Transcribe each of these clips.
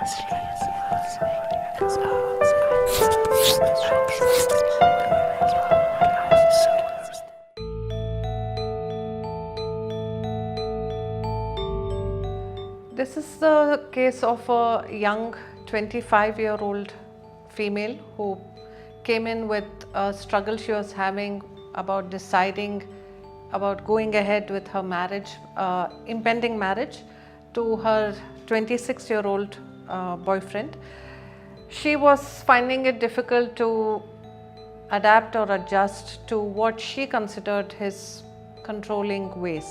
This is the case of a young 25-year-old female who came in with a struggle she was having about deciding about going ahead with her marriage, impending marriage to her 26-year-old boyfriend. She was finding it difficult to adapt or adjust to what she considered his controlling ways.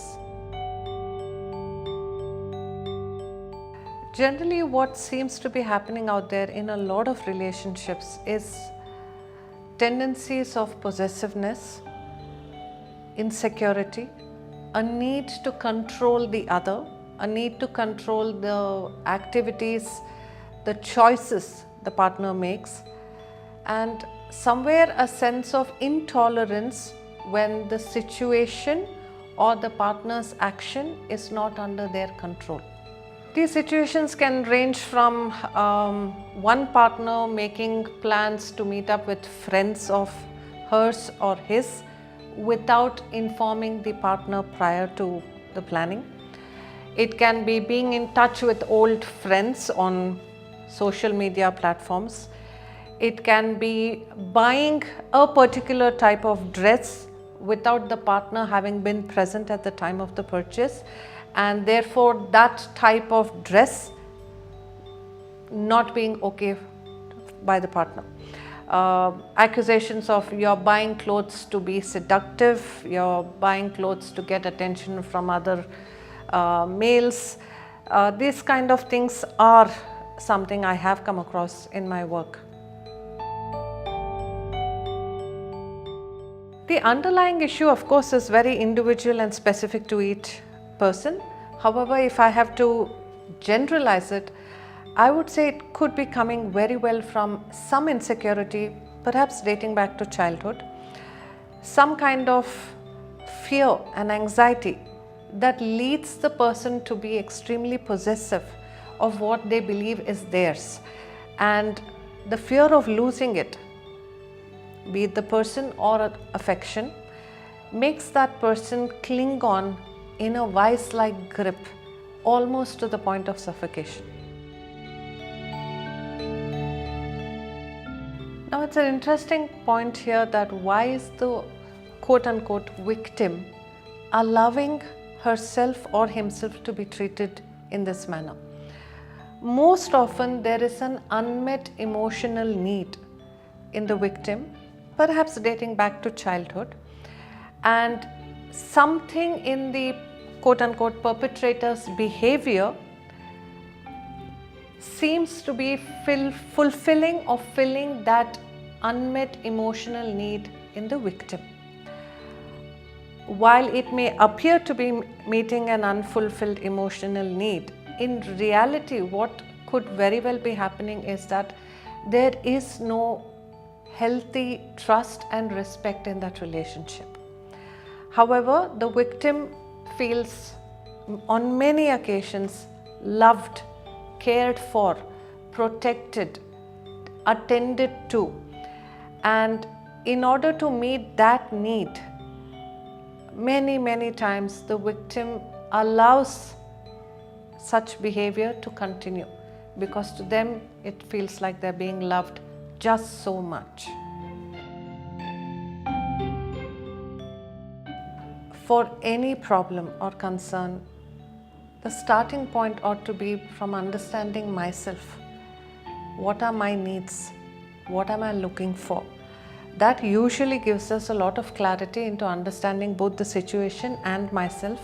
Generally, what seems to be happening out there in a lot of relationships is tendencies of possessiveness, insecurity, a need to control the other, a need to control the activities, the choices the partner makes, and somewhere a sense of intolerance when the situation or the partner's action is not under their control. These situations can range from one partner making plans to meet up with friends of hers or his without informing the partner prior to the planning. It can be being in touch with old friends on social media platforms. It can be buying a particular type of dress without the partner having been present at the time of the purchase, and therefore that type of dress not being okay by the partner. Accusations of you're buying clothes to be seductive, you're buying clothes to get attention from other males. These kind of things are something I have come across in my work. The underlying issue, of course, is very individual and specific to each person. However, if I have to generalize it, I would say it could be coming very well from some insecurity, perhaps dating back to childhood, some kind of fear and anxiety that leads the person to be extremely possessive of what they believe is theirs, and the fear of losing it, be it the person or affection, makes that person cling on in a vice-like grip, almost to the point of suffocation. Now, it's an interesting point here that why is the quote-unquote victim allowing herself or himself to be treated in this manner? Most often there is an unmet emotional need in the victim, perhaps dating back to childhood, and something in the quote-unquote perpetrator's behavior seems to be fulfilling or filling that unmet emotional need in the victim. While it may appear to be meeting an unfulfilled emotional need, in reality what could very well be happening is that there is no healthy trust and respect in that relationship. However, the victim feels on many occasions loved, cared for, protected, attended to, and in order to meet that need, many times the victim allows such behavior to continue because to them it feels like they're being loved just so much. For any problem or concern, the starting point ought to be from understanding myself. What are my needs? What am I looking for? That usually gives us a lot of clarity into understanding both the situation and myself,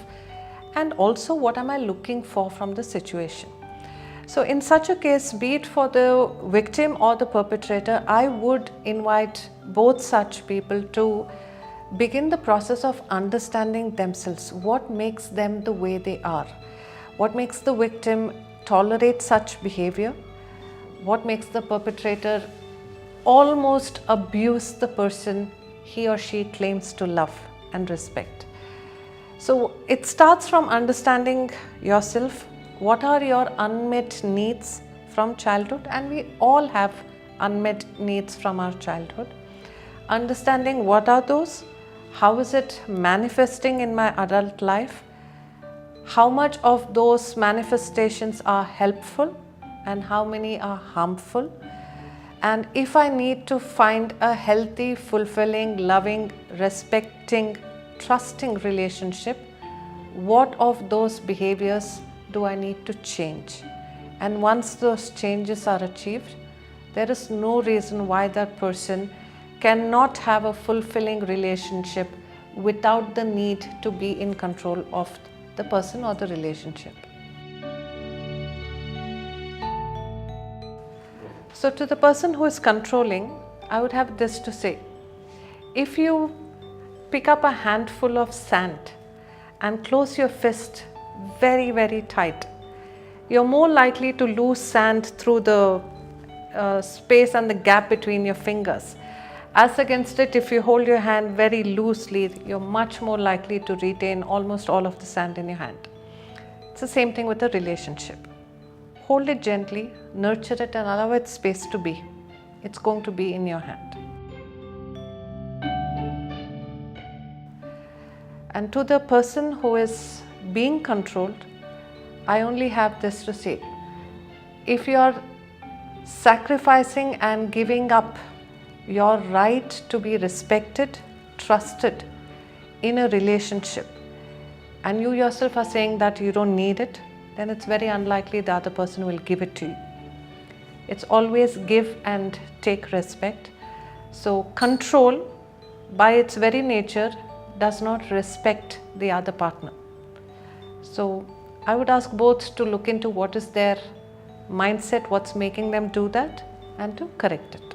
and also what am I looking for from the situation. So in such a case, be it for the victim or the perpetrator, I would invite both such people to begin the process of understanding themselves. What makes them the way they are? What makes the victim tolerate such behavior? What makes the perpetrator almost abuse the person he or she claims to love and respect? So it starts from understanding yourself. What are your unmet needs from childhood, and we all have unmet needs from our childhood. Understanding what are those, how is it manifesting in my adult life, how much of those manifestations are helpful and how many are harmful, and if I need to find a healthy, fulfilling, loving, respecting, trusting relationship, what of those behaviors do I need to change? And once those changes are achieved, there is no reason why that person cannot have a fulfilling relationship without the need to be in control of the person or the relationship. So to the person who is controlling, I would have this to say. If you pick up a handful of sand and close your fist very, very tight, you're more likely to lose sand through the space and the gap between your fingers. As against it, if you hold your hand very loosely, you're much more likely to retain almost all of the sand in your hand. It's the same thing with a relationship. Hold it gently, nurture it, and allow its space to be. It's going to be in your hand. And to the person who is being controlled, I only have this to say. If you are sacrificing and giving up your right to be respected, trusted in a relationship, and you yourself are saying that you don't need it, then it's very unlikely the other person will give it to you. It's always give and take respect. So control, by its very nature, does not respect the other partner. So I would ask both to look into what is their mindset, what's making them do that, and to correct it.